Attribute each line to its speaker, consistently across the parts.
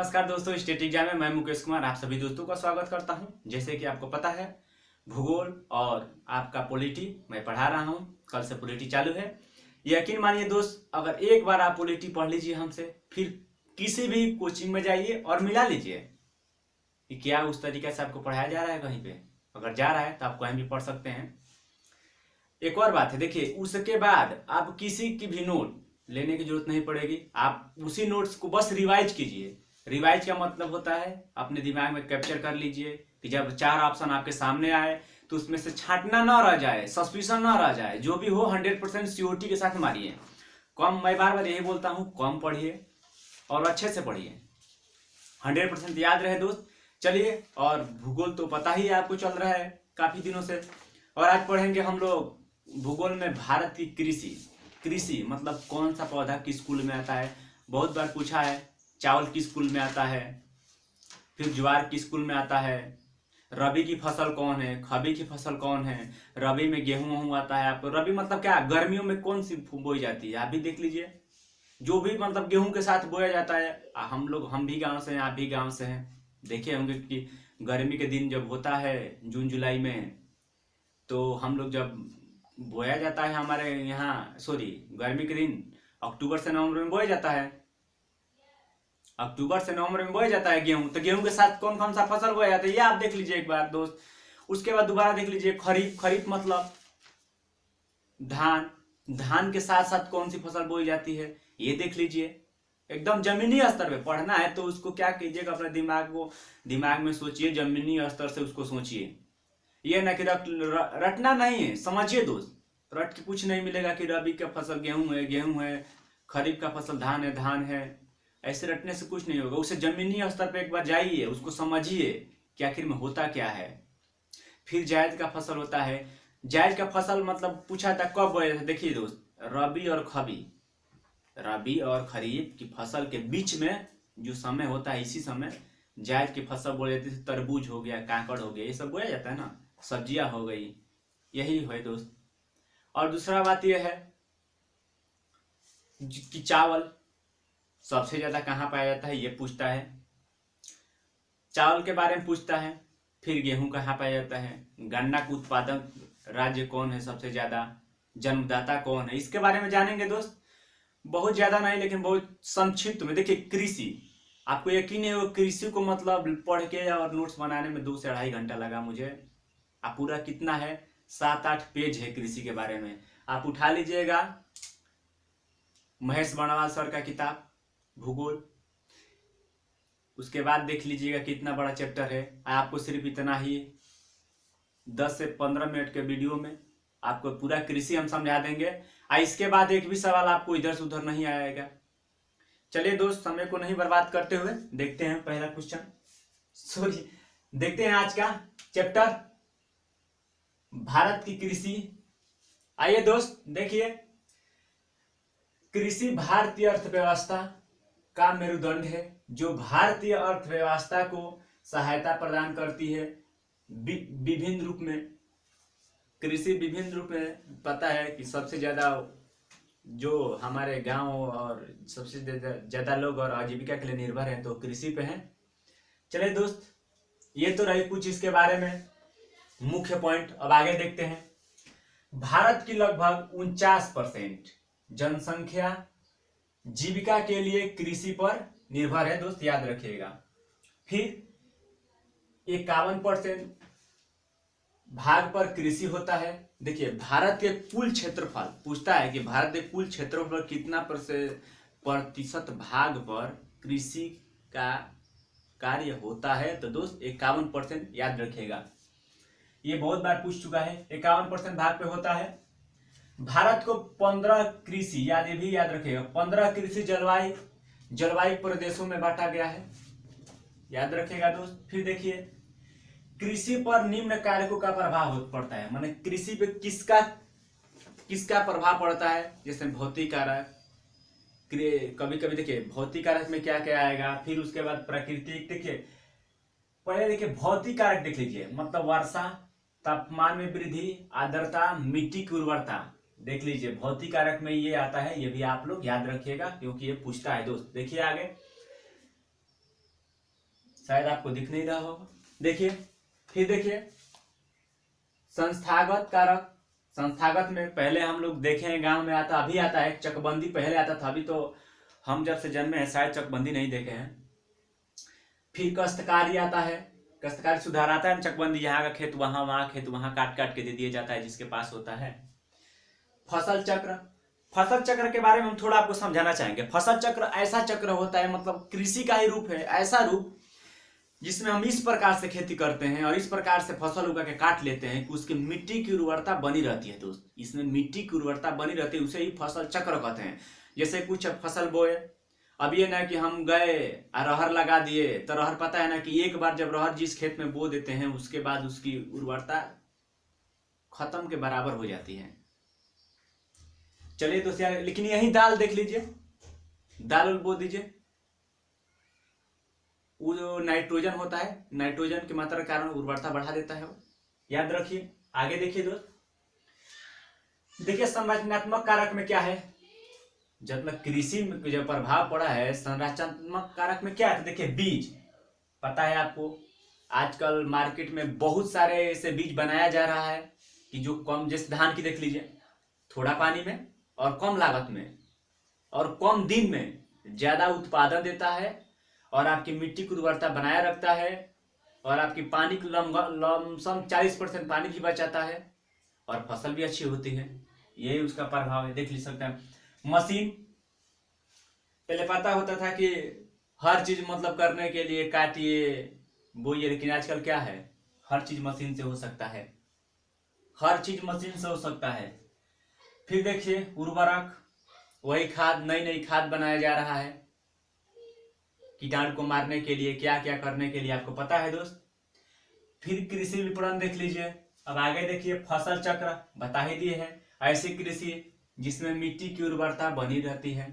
Speaker 1: नमस्कार दोस्तों, state exam में मैं मुकेश कुमार आप सभी दोस्तों का स्वागत करता हूं। जैसे कि आपको पता है, भूगोल और आपका पॉलिटी मैं पढ़ा रहा हूं। कल से पॉलिटी चालू है। यकीन मानिए दोस्त, अगर एक बार आप पॉलिटी पढ़ लीजिए हमसे, फिर किसी भी कोचिंग में जाइए और मिला लीजिए कि क्या उस तरीके से आपको पढ़ाया जा रहा है। कहीं पे अगर जा रहा है तो आप कहीं भी पढ़ सकते हैं। एक और बात है, देखिए, उसके बाद आप किसी की भी नोट लेने की जरूरत नहीं पड़ेगी। आप उसी नोट्स को बस रिवाइज कीजिए। रिवाइज का मतलब होता है अपने दिमाग में कैप्चर कर लीजिए कि जब 4 ऑप्शन आपके सामने आए तो उसमें से छांटना ना रह जाए, सस्पिशन ना रह जाए। जो भी हो 100% श्योरिटी के साथ मारिए। कम, मैं बार बार यही बोलता हूँ, कम पढ़िए और अच्छे से पढ़िए, 100% याद रहे दोस्त। चलिए, और भूगोल तो पता ही आपको चल रहा है काफी दिनों से। और आज पढ़ेंगे हम लोग भूगोल में भारत की कृषि। कृषि मतलब कौन सा पौधा किस कुल में आता है। बहुत बार पूछा है, चावल किस कुल में आता है, फिर ज्वार किस कुल में आता है, रबी की फसल कौन है, खबी की फसल कौन है, रबी में गेहूं आता है। आपको रबी मतलब क्या, गर्मियों में कौन सी बोई जाती है, आप भी देख लीजिए। जो भी मतलब गेहूं के साथ बोया जाता है। हम भी गांव से हैं, आप भी गांव से हैं। देखे होंगे कि गर्मी के दिन जब होता है जून जुलाई में, तो हम लोग जब बोया जाता है हमारे यहाँ, सॉरी, गर्मी के दिन अक्टूबर से नवंबर में बोया जाता है। अक्टूबर से नवंबर में बोया जाता है गेहूं। तो गेहूं के साथ कौन कौन सा फसल बोया जाता है ये आप देख लीजिए एक बार दोस्त। उसके बाद दोबारा देख लीजिए खरीफ। खरीफ मतलब धान। धान के साथ साथ कौन सी फसल बोई जाती है ये देख लीजिए। एकदम जमीनी स्तर पे पढ़ना है तो उसको क्या कीजिएगा, अपने दिमाग में सोचिए, जमीनी स्तर से उसको सोचिए। ये ना कि रटना नहीं है, समझिए दोस्त। रट के कुछ नहीं मिलेगा कि रबी का फसल गेहूं है, खरीफ का फसल धान है। ऐसे रटने से कुछ नहीं होगा। उसे जमीनी स्तर पे एक बार जाइए, उसको समझिए कि आखिर में होता क्या है। फिर जायद का फसल होता है। जायद का फसल मतलब पूछा था कब बोया था। देखिए दोस्त, रबी और खरीफ की फसल के बीच में जो समय होता है, इसी समय जायद की फसल बोले जाती है। तरबूज हो गया, काकड़ हो गया, ये सब बोया जाता है ना, सब्जियां हो गई, यही है दोस्त। और दूसरा बात यह है कि चावल सबसे ज्यादा कहाँ पाया जाता है ये पूछता है, चावल के बारे में पूछता है। फिर गेहूं कहाँ पाया जाता है, गन्ना का उत्पादक राज्य कौन है सबसे ज्यादा, जन्मदाता कौन है, इसके बारे में जानेंगे दोस्त। बहुत ज्यादा नहीं, लेकिन बहुत संक्षिप्त में। देखिए, कृषि, आपको यकीन है वो कृषि को मतलब पढ़ के और नोट्स बनाने में 2 से 2.5 घंटा लगा मुझे। आप पूरा कितना है, 7-8 पेज है कृषि के बारे में। आप उठा लीजिएगा महेश बर्णवाल सर का किताब भूगोल। उसके बाद देख लीजिएगा कितना बड़ा चैप्टर है। आपको सिर्फ इतना ही 10 से 15 मिनट के वीडियो में आपको पूरा कृषि हम समझा देंगे। इसके बाद एक भी सवाल आपको इधर से उधर नहीं आएगा। चलिए दोस्त, समय को नहीं बर्बाद करते हुए देखते हैं पहला क्वेश्चन, सॉरी, देखते हैं आज का चैप्टर, भारत की कृषि। आइए दोस्त, देखिए, कृषि भारतीय अर्थव्यवस्था का मेरुदंड है, जो भारतीय अर्थव्यवस्था को सहायता प्रदान करती है विभिन्न रूप में। कृषि विभिन्न रूप में पता है कि सबसे ज्यादा जो हमारे गांव और सबसे ज्यादा लोग और आजीविका के लिए निर्भर हैं तो कृषि पे हैं। चलिए दोस्त, ये तो रही कुछ इसके बारे में मुख्य पॉइंट। अब आगे देखते हैं। भारत की लगभग 49% जनसंख्या जीविका के लिए कृषि पर निर्भर है दोस्त, याद रखिएगा। फिर 51% भाग पर कृषि होता है। देखिए, भारत के कुल क्षेत्रफल पूछता है कि भारत के कुल क्षेत्रफल कितना प्रतिशत भाग पर कृषि का कार्य होता है, तो दोस्त 51% याद रखिएगा। ये बहुत बार पूछ चुका है, 51% भाग पे होता है। भारत को 15 कृषि, ये भी याद रखिएगा, 15 कृषि जलवायु प्रदेशों में बांटा गया है, याद रखिएगा दोस्त। फिर देखिए, कृषि पर निम्न कारकों का प्रभाव पड़ता है, माने कृषि पे किसका प्रभाव पड़ता है। जैसे भौतिक कारक, कभी कभी देखिए भौतिक कारक में क्या क्या आएगा, फिर उसके बाद प्राकृतिक। देखिए, पहले देखिए भौतिक कारक देख लीजिए, मतलब वर्षा, तापमान में वृद्धि, आर्द्रता, मिट्टी की उर्वरता। देख लीजिए भौतिक कारक में ये आता है, ये भी आप लोग याद रखिएगा क्योंकि ये पूछता है दोस्त। देखिए आगे, शायद आपको दिख नहीं रहा होगा। देखिए, फिर देखिए संस्थागत कारक। संस्थागत में पहले हम लोग देखे हैं गांव में आता, अभी आता है चकबंदी, पहले आता था, अभी तो हम जब से जन्मे हैं शायद चकबंदी नहीं देखे हैं। फिर कष्टकारी आता है, कष्टकारी सुधार आता है, चकबंदी यहाँ का खेत वहां, वहां खेत वहां, काट काट के दे दिया जाता है जिसके पास होता है। फसल चक्र, फसल चक्र के बारे में हम थोड़ा आपको समझाना चाहेंगे। फसल चक्र ऐसा चक्र होता है, मतलब कृषि का ही रूप है, ऐसा रूप जिसमें हम इस प्रकार से खेती करते हैं और इस प्रकार से फसल उगा के काट लेते हैं कि उसकी मिट्टी की उर्वरता बनी रहती है। दोस्त, इसमें मिट्टी की उर्वरता बनी रहती है, उसे ही फसल चक्र कहते हैं। जैसे कुछ फसल बोए, अब ये ना कि हम गए अरहर लगा दिए, तो अरहर पता है ना कि एक बार जब अरहर जिस खेत में बो देते हैं उसके बाद उसकी उर्वरता खत्म के बराबर हो जाती है। चलिए दोस्त यार, लेकिन यही दाल देख लीजिए, दाल बो दीजिए, वो जो नाइट्रोजन होता है, नाइट्रोजन की मात्रा के कारण उर्वरता बढ़ा देता है वो, याद रखिए। आगे देखिए दोस्त, देखिए संरचनात्मक कारक में क्या है, जब तक कृषि में जो प्रभाव पड़ा है संरचनात्मक कारक में क्या है, तो देखिए बीज, पता है आपको आजकल मार्केट में बहुत सारे ऐसे बीज बनाया जा रहा है कि जो कम, जैसे धान की देख लीजिए, थोड़ा पानी में और कम लागत में और कम दिन में ज्यादा उत्पादन देता है और आपकी मिट्टी की उर्वरता बनाए रखता है और आपकी पानी की लमसम 40% पानी भी बचाता है और फसल भी अच्छी होती है। यही उसका प्रभाव है, देख सकते हैं। मशीन, पहले पता होता था कि हर चीज मतलब करने के लिए काटिए बोइए, लेकिन आजकल क्या है, हर चीज मशीन से हो सकता है, हर चीज मशीन से हो सकता है। फिर देखिए उर्वरक, वही खाद, नई नई खाद बनाया जा रहा है कीटाणु को मारने के लिए, क्या क्या करने के लिए आपको पता है दोस्त। फिर कृषि विपणन देख लीजिए। अब आगे देखिए फसल चक्र बता ही दिए हैं, ऐसी कृषि जिसमें मिट्टी की उर्वरता बनी रहती है,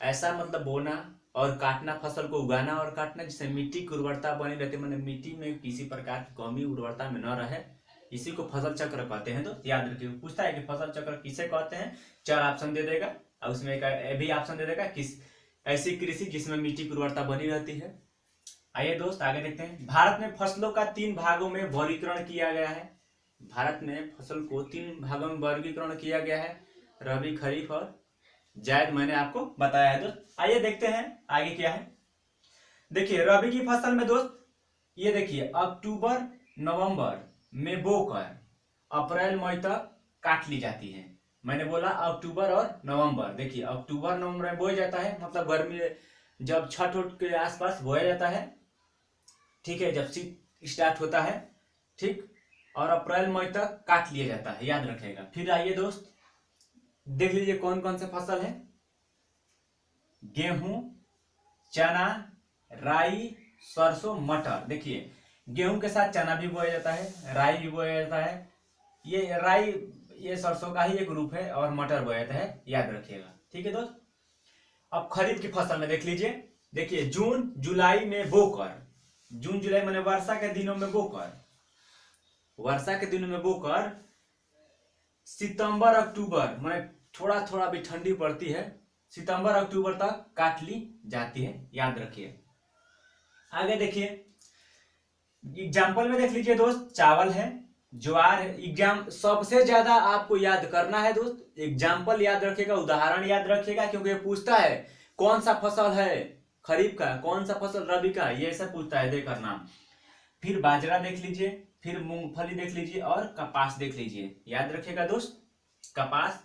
Speaker 1: ऐसा मतलब बोना और काटना, फसल को उगाना और काटना जिससे मिट्टी की उर्वरता बनी रहती है, मतलब मिट्टी में किसी प्रकार की कमी उर्वरता में न रहे, इसी को फसल चक्र कहते हैं। तो याद रखिए, पूछता है कि फसल चक्र किसे कहते हैं, 4 ऑप्शन दे देगा और उसमें एक भी ऑप्शन दे देगा, किस ऐसी कृषि जिसमें मिट्टी की उर्वरता बनी रहती है। आइए दोस्त आगे देखते हैं। भारत में फसलों का 3 भागों में वर्गीकरण किया गया है। भारत में फसल को 3 भागों में वर्गीकरण किया गया है, रबी, खरीफ और जायद, मैंने आपको बताया है दोस्त। आइए देखते हैं आगे क्या है। देखिए रबी की फसल में दोस्त, ये देखिए अक्टूबर नवंबर में बोकर अप्रैल मई तक काट ली जाती है। मैंने बोला अक्टूबर और नवंबर, देखिए अक्टूबर नवंबर में बोया जाता है, मतलब गर्मी जब छठ के आसपास बोया जाता है, ठीक है, जब शीत स्टार्ट होता है, ठीक, और अप्रैल मई तक काट लिया जाता है, याद रखेगा। फिर आइए दोस्त देख लीजिए कौन कौन से फसल है। गेहूं, चना, राई, सरसों, मटर। देखिए गेहूं के साथ चना भी बोया जाता है, राई भी बोया जाता है, ये राई ये सरसों का ही एक रूप है, और मटर बोया जाता है, याद रखिएगा, ठीक है दोस्त। अब खरीफ की फसल में देख लीजिए, देखिए जून जुलाई में बोकर, जून जुलाई मैंने वर्षा के दिनों में बोकर, वर्षा के दिनों में बोकर सितंबर अक्टूबर, मैंने थोड़ा थोड़ा भी ठंडी पड़ती है, सितंबर अक्टूबर तक काट ली जाती है, याद रखिए। आगे देखिए एग्जाम्पल में देख लीजिए दोस्त, चावल है, ज्वार है। एग्जाम सबसे ज्यादा आपको याद करना है दोस्त, एग्जाम्पल याद रखिएगा, उदाहरण याद रखिएगा, क्योंकि पूछता है कौन सा फसल है खरीफ का, कौन सा फसल रबी का, ये सब पूछता है, देकर नाम। फिर बाजरा देख लीजिए, फिर मूंगफली देख लीजिए और कपास देख लीजिए, याद रखिएगा दोस्त। कपास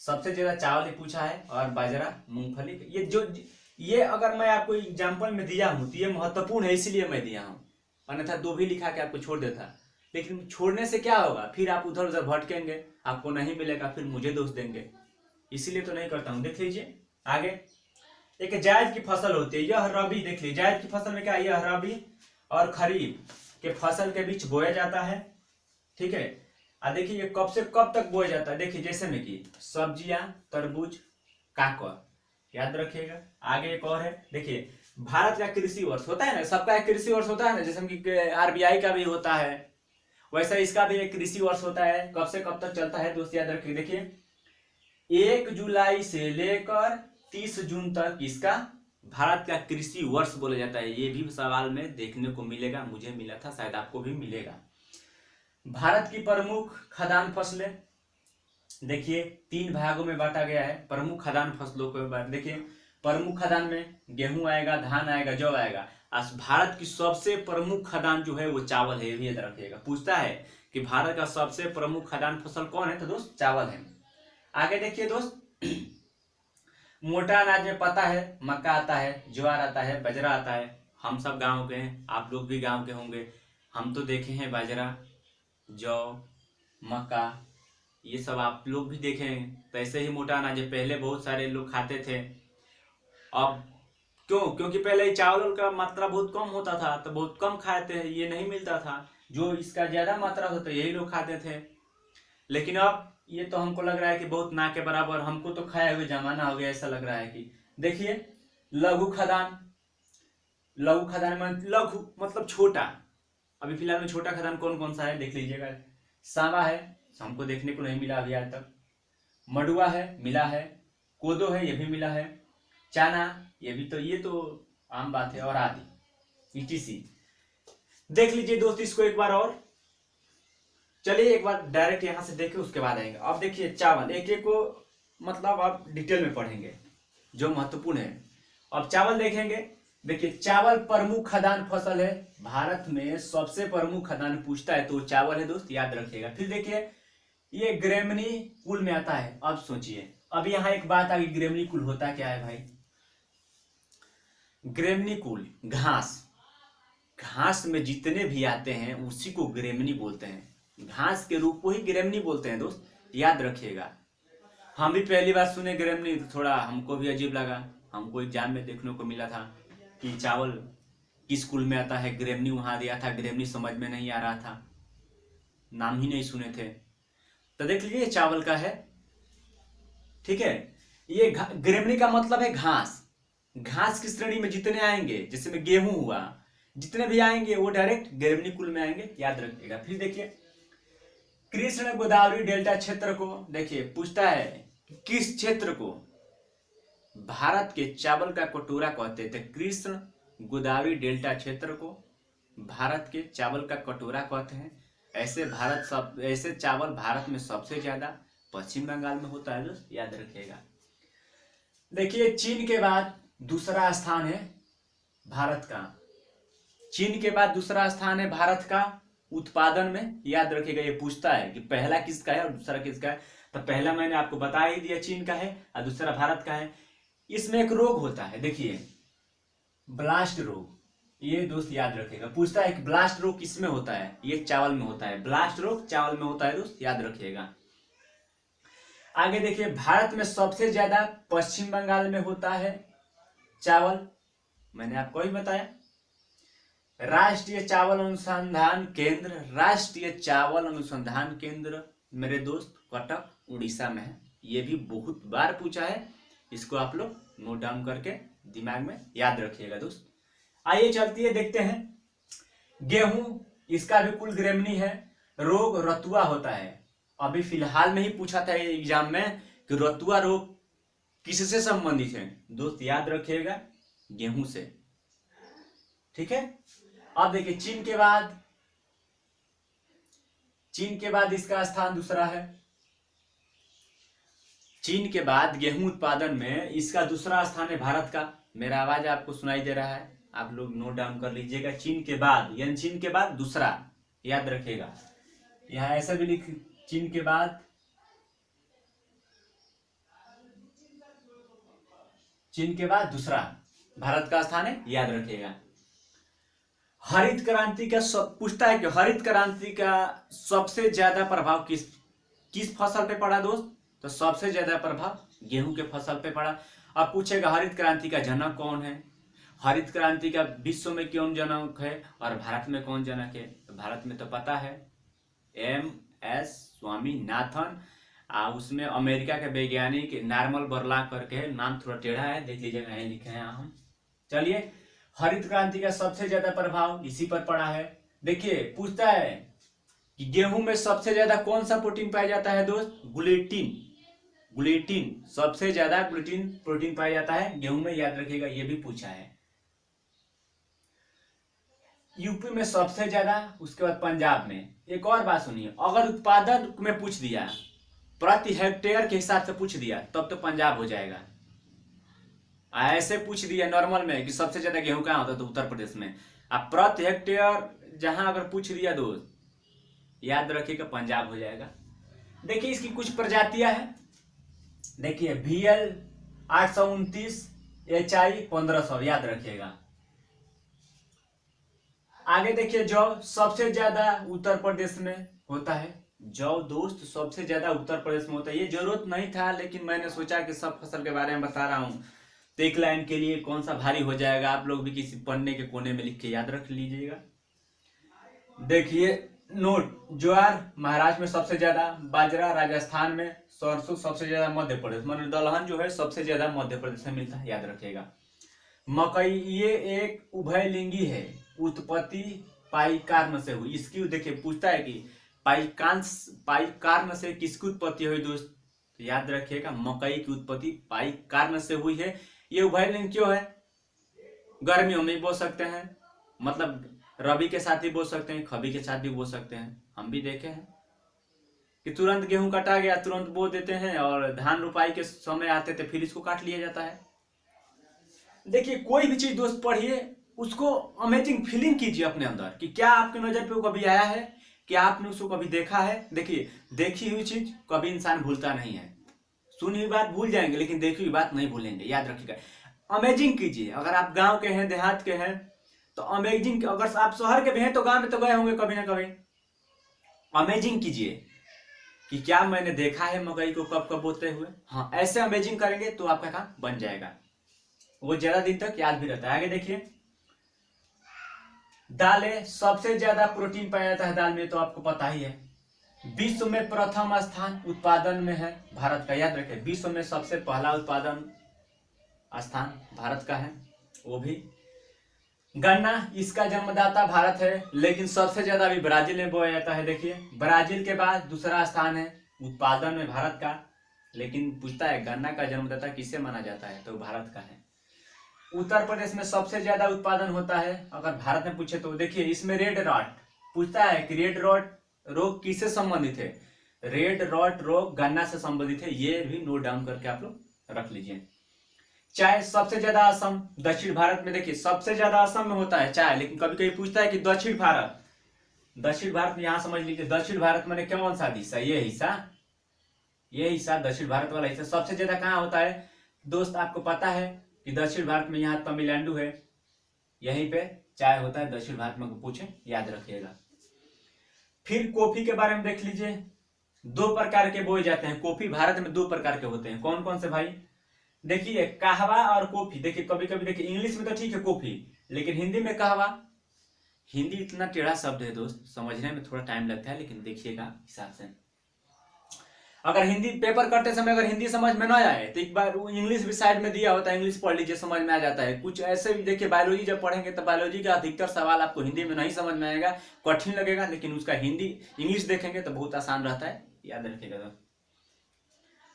Speaker 1: सबसे ज्यादा चावल ही पूछा है, और बाजरा, मूंगफली, ये अगर मैं आपको एग्जाम्पल में दिया हूं तो ये महत्वपूर्ण है, इसीलिए मैं दिया हूं, अन्यथा 2 भी लिखा के आपको छोड़ देता। लेकिन छोड़ने से क्या होगा, फिर आप उधर उधर भटकेंगे, आपको नहीं मिलेगा, फिर मुझे दोष देंगे, इसीलिए तो नहीं करता हूं। देख लीजिए आगे, एक जायद की फसल होती है, यह रबी, देख लीजिए जायद की फसल में क्या, यह रबी और खरीफ के फसल के बीच बोया जाता है, ठीक है। देखिए ये कब से कब तक बोया जाता है, देखिए जैसे में कि सब्जियां, तरबूज, काकर, याद रखिएगा। आगे एक और है, देखिए भारत का कृषि वर्ष होता है ना, सबका एक कृषि वर्ष होता है ना, जैसे कि आरबीआई का भी होता है, वैसा इसका भी एक कृषि वर्ष होता है। कब से कब तक चलता है दोस्त, याद रखिए। देखिए 1 जुलाई से लेकर 30 जून तक इसका भारत का कृषि वर्ष बोला जाता है, ये भी सवाल में देखने को मिलेगा, मुझे मिला था, शायद आपको भी मिलेगा। भारत की प्रमुख खदान फसलें देखिए 3 भागों में बांटा गया है। प्रमुख खदान फसलों को बात देखिए, प्रमुख खदान में गेहूं आएगा, धान आएगा, जौ आएगा। आज भारत की सबसे प्रमुख खदान जो है वो चावल है, ये भी याद रखिएगा। पूछता है कि भारत का सबसे प्रमुख खदान फसल कौन है, तो दोस्त चावल है। आगे देखिए दोस्त, मोटा अनाज में पता है मक्का आता है, ज्वार आता है, बाजरा आता है। हम सब गांव के हैं, आप लोग भी गांव के होंगे। हम तो देखे हैं बाजरा, जौ, मक्का, ये सब आप लोग भी देखे हैं। तो ऐसे ही मोटा अनाज पहले बहुत सारे लोग खाते थे। अब क्योंकि पहले चावल का मात्रा बहुत कम होता था, तो बहुत कम खाते हैं, ये नहीं मिलता था। जो इसका ज्यादा मात्रा होता यही लोग खाते थे। लेकिन अब ये तो हमको लग रहा है कि बहुत ना के बराबर, हमको तो खाए हुए जमाना हो गया, ऐसा लग रहा है कि देखिए लघु खदान। लघु खदान में लघु मतलब छोटा, अभी फिलहाल में छोटा खदान कौन कौन सा है देख लीजिएगा। सांबा है, हमको देखने को नहीं मिला अभी आज तक। मडुआ है, मिला है। कोदो है, ये भी मिला है। चाना, ये तो आम बात है, और आदि ईटीसी। देख लीजिए दोस्त इसको एक बार और। चलिए एक बार डायरेक्ट यहां से देखें, उसके बाद आएंगे। अब देखिए चावल, एक एक को मतलब आप डिटेल में पढ़ेंगे जो महत्वपूर्ण है। अब चावल देखेंगे। देखिए चावल प्रमुख खदान फसल है, भारत में सबसे प्रमुख खदान पूछता है तो चावल है दोस्त, याद रखिएगा। फिर देखिए ये ग्रेमनी कुल में आता है। अब सोचिए, अब यहाँ एक बात आ गई, ग्रेमनी कुल होता क्या है भाई? ग्रेमनी कुल घास, घास में जितने भी आते हैं उसी को ग्रेमनी बोलते हैं। घास के रूप को ही ग्रेमनी बोलते हैं दोस्त, याद रखिएगा। हम भी पहली बार सुने ग्रेमनी, तो थोड़ा हमको भी अजीब लगा। हमको एग्जाम में देखने को मिला था कि चावल किस कुल में आता है, ग्रेमनी वहां दिया था, ग्रेमनी समझ में नहीं आ रहा था, नाम ही नहीं सुने थे। तो देख लीजिए चावल का है, ठीक है। ये ग्रेमनी का मतलब है घास। घास की श्रेणी में जितने आएंगे, जैसे में गेहूं हुआ, जितने भी आएंगे वो डायरेक्ट ग्रेमनी कुल में आएंगे, याद रखिएगा। फिर देखिए कृष्ण गोदावरी डेल्टा क्षेत्र को देखिए पूछता है किस क्षेत्र को भारत के चावल का कटोरा कहते थे। कृष्ण गोदावरी डेल्टा क्षेत्र को भारत के चावल का कटोरा कहते हैं। ऐसे चावल भारत में सबसे ज्यादा पश्चिम बंगाल में होता है दोस्त, याद रखिएगा। देखिए चीन के बाद दूसरा स्थान है भारत का। चीन के बाद दूसरा स्थान है भारत का उत्पादन में, याद रखिएगा। ये पूछता है कि पहला किसका है और दूसरा किसका है। तो पहला मैंने आपको बता ही दिया, चीन का है, और दूसरा भारत का है। इसमें एक रोग होता है, देखिए ब्लास्ट रोग, ये दोस्त याद रखिएगा। पूछता है कि ब्लास्ट रोग किसमें होता है, ये चावल में होता है। ब्लास्ट रोग चावल में होता है दोस्त, याद रखिएगा। आगे देखिए भारत में सबसे ज्यादा पश्चिम बंगाल में होता है चावल, मैंने आपको ही बताया। राष्ट्रीय चावल अनुसंधान केंद्र, राष्ट्रीय चावल अनुसंधान केंद्र मेरे दोस्त कटक उड़ीसा में है। ये भी बहुत बार पूछा है, इसको आप लोग नोट डाउन करके दिमाग में याद रखिएगा दोस्त। आइए चलती है देखते हैं। गेहूं, इसका भी कुल ग्रेमनी है। रोग रतुआ होता है, अभी फिलहाल में ही पूछा था एग्जाम में कि रतुआ रोग किससे संबंधित है दोस्त, याद रखिएगा गेहूं से, ठीक है। अब देखिए चीन के बाद इसका स्थान दूसरा है। चीन के बाद गेहूं उत्पादन में इसका दूसरा स्थान है भारत का। मेरा आवाज आपको सुनाई दे रहा है, आप लोग नोट डाउन कर लीजिएगा। चीन के बाद, यानी चीन के बाद दूसरा, याद रखिएगा। यहां ऐसा भी लिख, चीन के बाद, चीन के बाद दूसरा भारत का स्थान है, याद रखिएगा। हरित क्रांति का पूछता है कि हरित क्रांति का सबसे ज्यादा प्रभाव किस फसल पे पड़ा दोस्त, तो सबसे ज्यादा प्रभाव गेहूं के फसल पे पड़ा। अब पूछेगा हरित क्रांति का जनक कौन है, हरित क्रांति का विश्व में कौन जनक है और भारत में कौन जनक है। तो भारत में तो पता है MS स्वामीनाथन, उसमें अमेरिका के वैज्ञानिक नॉर्मन बोरलॉग करके है, नाम थोड़ा टेढ़ा है, देख लीजिएगा यहीं लिखे हैं हम। चलिए हरित क्रांति का सबसे ज्यादा प्रभाव इसी पर पड़ा है। देखिए पूछता है कि गेहूं में सबसे ज्यादा कौन सा प्रोटीन पाया जाता है दोस्त, ग्लूटीन। ग्लूटीन, सबसे ज्यादा ग्लूटीन प्रोटीन पाया जाता है गेहूं में, याद रखिएगा, ये भी पूछा है। यूपी में सबसे ज्यादा, उसके बाद पंजाब में। एक और बात सुनिए, अगर उत्पादन में पूछ दिया, प्रति हेक्टेयर के हिसाब से पूछ दिया, तब तो पंजाब हो जाएगा। ऐसे पूछ दिया नॉर्मल में कि सबसे ज्यादा गेहूं कहाँ होता है, तो उत्तर प्रदेश में। अब प्रति हेक्टेयर जहां अगर पूछ दिया दोस्त, याद रखिएगा पंजाब हो जाएगा। देखिए इसकी कुछ प्रजातियां हैं, देखिए VL 829, HI 1500, याद रखिएगा। आगे देखिए जौ सबसे ज्यादा उत्तर प्रदेश में होता है। जौ दोस्त सबसे ज्यादा उत्तर प्रदेश में होता है। ये जरूरत नहीं था, लेकिन मैंने सोचा कि सब फसल के बारे में बता रहा हूँ, तो एक लाइन के लिए कौन सा भारी हो जाएगा, आप लोग भी किसी पढ़ने के कोने में लिख के याद रख लीजिएगा। देखिए नोट, ज्वार महाराष्ट्र में सबसे ज्यादा, बाजरा राजस्थान में, सरसों सबसे ज्यादा मध्य प्रदेश, मतलब दलहन जो है सबसे ज्यादा मध्य प्रदेश में मिलता है, याद रखिएगा। मकई ये एक उभयलिंगी है, उत्पत्ति पाइकार्न से हुई। इसकी देखिए पूछता है कि पाइकार्न से किसकी उत्पत्ति हुई दोस्त, तो याद रखिएगा मकई की उत्पत्ति पाइकार्न से हुई है। ये उभयलिंग क्यों है, गर्मियों में बो सकते हैं, मतलब रबी के साथ भी बो सकते हैं, खबी के साथ भी बो सकते हैं। हम भी देखे हैं कि तुरंत गेहूं कटा गया तुरंत बो देते हैं, और धान रुपाई के समय आते थे फिर इसको काट लिया जाता है। देखिए कोई भी चीज दोस्त पढ़िए, उसको अमेजिंग फीलिंग कीजिए अपने अंदर कि क्या आपके नजर पे वो कभी आया है, क्या आपने उसको कभी देखा है। देखिए देखी हुई चीज कभी इंसान भूलता नहीं है, सुनी हुई बात भूल जाएंगे लेकिन देखी हुई बात नहीं भूलेंगे, याद रखिएगा। अमेजिंग कीजिए, अगर आप गांव के हैं देहात के हैं तो अमेजिंग, अगर आप शहर के भी हैं तो गांव में तो गए होंगे कभी ना कभी। अमेजिंग कीजिए कि क्या मैंने देखा है मकई को कब कब बोते हुए। हाँ ऐसे अमेजिंग करेंगे तो आपका काम बन जाएगा, वो ज्यादा दिन तक याद भी रहता है। आगे देखिए दालें, सबसे ज्यादा प्रोटीन पाया जाता है दाल में, तो आपको पता ही है। विश्व में प्रथम स्थान उत्पादन में है भारत का, याद रखें विश्व में सबसे पहला उत्पादन स्थान भारत का है। वो भी गन्ना, इसका जन्मदाता भारत है, लेकिन सबसे ज्यादा अभी ब्राजील में बोया जाता है। देखिए ब्राजील के बाद दूसरा स्थान है उत्पादन में भारत का, लेकिन पूछता है गन्ना का जन्मदाता किसे माना जाता है, तो भारत का है। उत्तर प्रदेश में सबसे ज्यादा उत्पादन होता है अगर भारत में पूछे तो। देखिए इसमें रेड रॉट पूछता है कि रेड रॉट रोग किससे संबंधित है, रेड रॉट रोग गन्ना से संबंधित है, ये भी नोट डाउन करके आप लोग रख लीजिए। चाय, सबसे ज्यादा असम, दक्षिण भारत में। देखिए सबसे ज्यादा असम में होता है चाय, लेकिन कभी कभी पूछता है कि दक्षिण भारत, दक्षिण भारत में यहां समझ लीजिए दक्षिण भारत मैंने कौन सा हिस्सा, ये हिस्सा दक्षिण भारत वाला हिस्सा सबसे ज्यादा कहाँ होता है दोस्त, आपको पता है कि दक्षिण भारत में यहाँ तमिलनाडु है, यहीं पे चाय होता है दक्षिण भारत में, पूछे याद रखिएगा। फिर कॉफी के बारे में देख लीजिए, 2 प्रकार के बोए जाते हैं कॉफी, भारत में 2 प्रकार के होते हैं। कौन कौन से भाई, देखिए कहवा और कॉफी। देखिए कभी कभी देखिए इंग्लिश में तो ठीक है कॉफी, लेकिन हिंदी में कहवा। हिंदी इतना टेढ़ा शब्द है दोस्त, समझने में थोड़ा टाइम लगता है, लेकिन देखिएगा हिसाब से। अगर हिंदी पेपर करते समय अगर हिंदी समझ में ना आए तो एक बार इंग्लिश भी साइड में दिया होता है, इंग्लिश पढ़ लीजिए, समझ में आ जाता है। कुछ ऐसे भी देखिए बायोलॉजी जब पढ़ेंगे तो बायोलॉजी का अधिकतर सवाल आपको हिंदी में नहीं समझ में आएगा, कठिन लगेगा, लेकिन उसका हिंदी इंग्लिश देखेंगे तो बहुत आसान रहता है, याद रखिएगा।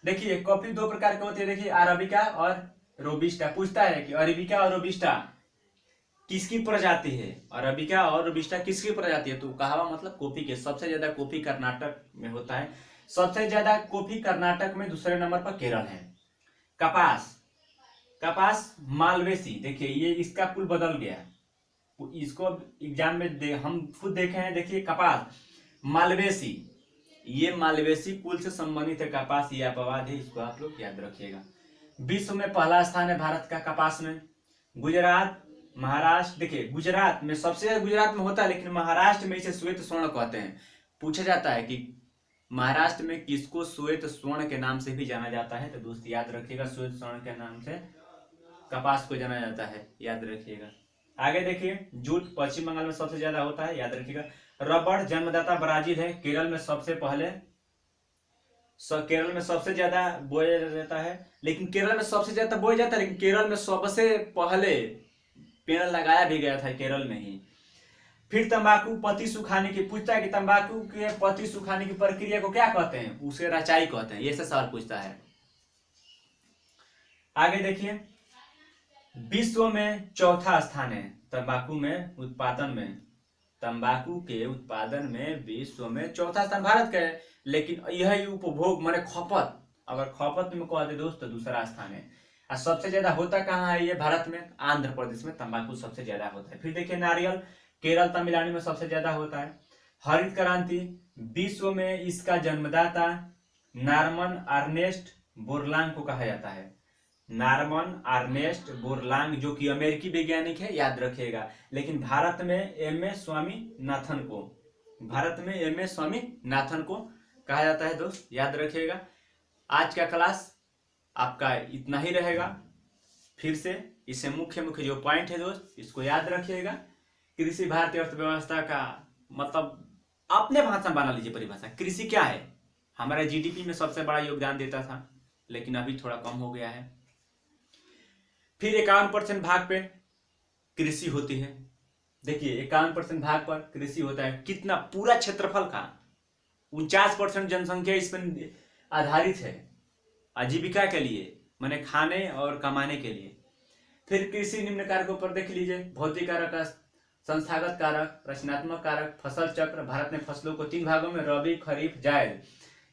Speaker 1: देखिए कॉफी 2 प्रकार के होते हैं, देखिए अरेबिका और रोबिस्टा। पूछता है कि अरेबिका और रोबिस्टा किसकी प्रजाति है, अरेबिका और रोबिस्टा किसकी प्रजाति है, तो कहवा मतलब कॉफी के। सबसे ज्यादा कॉफी कर्नाटक में होता है, सबसे ज्यादा कॉफी कर्नाटक में, दूसरे नंबर पर केरल है। कपास मालवेसी, देखिए ये इसका कुल बदल गया, इसको एग्जाम में हम खुद देखे हैं। देखिए कपास मालवेसी, ये मालवेसी कुल से संबंधित है कपास, ये अपवाद है, इसको आप लोग याद रखिएगा। विश्व में पहला स्थान है भारत का कपास में। गुजरात, महाराष्ट्र, देखिए गुजरात में सबसे ज्यादा गुजरात में होता है, लेकिन महाराष्ट्र में इसे श्वेत स्वर्ण कहते हैं। पूछा जाता है कि महाराष्ट्र में किसको श्वेत स्वर्ण के नाम से भी जाना जाता है, तो दोस्त याद रखिएगा श्वेत स्वर्ण के नाम से कपास को जाना जाता है, याद रखिएगा। आगे देखिए जूट पश्चिम बंगाल में सबसे ज्यादा होता है, याद रखिएगा। रबड़ जन्मदाता ब्राजील है, केरल में सबसे ज्यादा बोया जाता है, लेकिन केरल में सबसे ज्यादा बोया जाता है, लेकिन केरल में सबसे पहले पेड़ लगाया भी गया था, केरल में ही। फिर तंबाकू पत्ती सुखाने की, पूछता है कि तंबाकू के पत्ती सुखाने की प्रक्रिया को क्या कहते हैं, उसे रचाई कहते हैं, ये से सवाल पूछता है। आगे देखिए, विश्व में चौथा स्थान है तंबाकू में उत्पादन में। तंबाकू के उत्पादन में विश्व में चौथा स्थान भारत का है, लेकिन यह उपभोग माने खपत, अगर खपत में कहते दोस्त तो दूसरा स्थान है। और सबसे ज्यादा होता कहाँ है ये भारत में? आंध्र प्रदेश में तंबाकू सबसे ज्यादा होता है। फिर देखिए नारियल, केरल तमिलनाडु में सबसे ज्यादा होता है। हरित क्रांति, विश्व में इसका जन्मदाता नॉर्मन अर्नेस्ट बोरलांग को कहा जाता है। नॉर्मन अर्नेस्ट बोरलांग जो कि अमेरिकी वैज्ञानिक है, याद रखिएगा। लेकिन भारत में एम एस स्वामीनाथन को, भारत में एम एस स्वामीनाथन को कहा जाता है दोस्त, याद रखिएगा। आज का क्लास आपका इतना ही रहेगा। फिर से इसे मुख्य मुख्य जो पॉइंट है दोस्त, इसको याद रखिएगा। कृषि भारतीय अर्थव्यवस्था का मतलब अपने भाषा में बना लीजिए परिभाषा। कृषि क्या है? हमारे जीडीपी में सबसे बड़ा योगदान देता था, लेकिन अभी थोड़ा कम हो गया है। फिर 51% भाग पे कृषि होती है। देखिए 51% भाग पर कृषि होता है। कितना? पूरा क्षेत्रफल का 49% जनसंख्या इस पर आधारित है आजीविका के लिए, माने खाने और कमाने के लिए। फिर कृषि निम्न कारकों पर देख लीजिए, भौतिक कारक, संस्थागत कारक, रचनात्मक कारक, फसल चक्र। भारत ने फसलों को 3 भागों में रबी, खरीफ, जायद,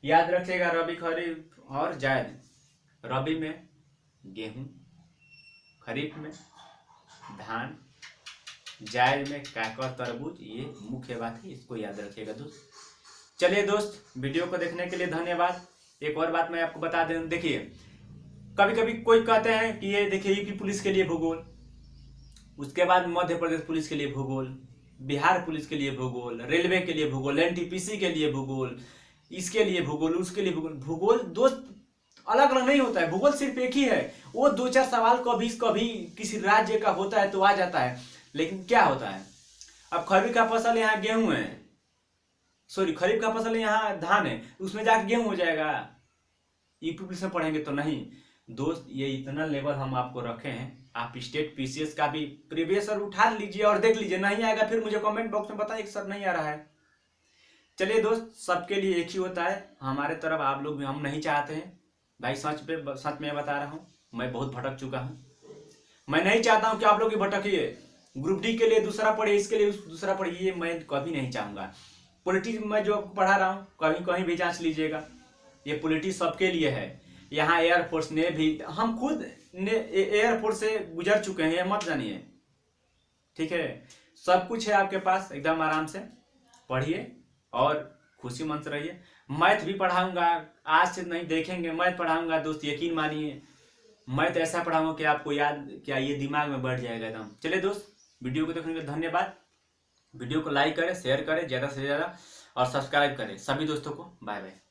Speaker 1: याद रखिएगा। रबी, खरीफ और जायद। रबी में गेहूं, खरीफ में धान, जायद में काकर, तरबूज। ये मुख्य बात है, इसको याद रखिएगा दोस्त। चलिए दोस्त, वीडियो को देखने के लिए धन्यवाद। एक और बात मैं आपको बता दें, देखिए कभी कभी कोई कहते हैं कि ये देखिए यूपी पुलिस के लिए भूगोल, उसके बाद मध्य प्रदेश पुलिस के लिए भूगोल, बिहार पुलिस के लिए भूगोल, रेलवे के लिए भूगोल, एनटीपीसी के लिए भूगोल, इसके लिए भूगोल, उसके लिए भूगोल। भूगोल दोस्त अलग अलग नहीं होता है, भूगोल सिर्फ एक ही है। वो 2-4 सवाल कभी कभी किसी राज्य का होता है तो आ जाता है, लेकिन क्या होता है, अब खरीफ का फसल यहाँ गेहूं है, सॉरी खरीफ का फसल यहाँ धान है, उसमें जाके गेहूं हो जाएगा? यूपी पुलिस में पढ़ेंगे तो नहीं दोस्त। ये इतना लेवल हम आपको रखे हैं, आप स्टेट पीसीएस का भी प्रीवियस ईयर उठा लीजिए और देख लीजिए। नहीं आएगा फिर मुझे कमेंट बॉक्स में बताइए सर नहीं आ रहा है। चलिए दोस्त, सबके लिए एक ही होता है, हमारे तरफ आप लोग भी हम नहीं चाहते हैं भाई। सच में बता रहा हूँ, मैं बहुत भटक चुका हूँ। मैं नहीं चाहता हूँ कि आप लोग भी भटकिए। ग्रुप डी के लिए दूसरा पढ़िए, इसके लिए दूसरा पढ़िए, मैं कभी नहीं चाहूँगा। पॉलिटिक्स में जो पढ़ा रहा हूँ कहीं कहीं भी जांच लीजिएगा, ये पॉलिटिक्स सबके लिए है। यहाँ एयरफोर्स ने भी, हम खुद ने एयरफोर्स से गुजर चुके हैं, ये मत जानिए, ठीक है। सब कुछ है आपके पास, एकदम आराम से पढ़िए और खुशी मन से रहिए। मैथ भी पढ़ाऊंगा, आज से नहीं देखेंगे, मैथ पढ़ाऊंगा दोस्त, यकीन मानिए। मैथ ऐसा पढ़ाऊंगा कि आपको याद क्या ये दिमाग में बैठ जाएगा एकदम। चलिए दोस्त, वीडियो को देखने के लिए धन्यवाद। वीडियो को लाइक करें, शेयर करें ज़्यादा से ज़्यादा और सब्सक्राइब करें। सभी दोस्तों को बाय बाय।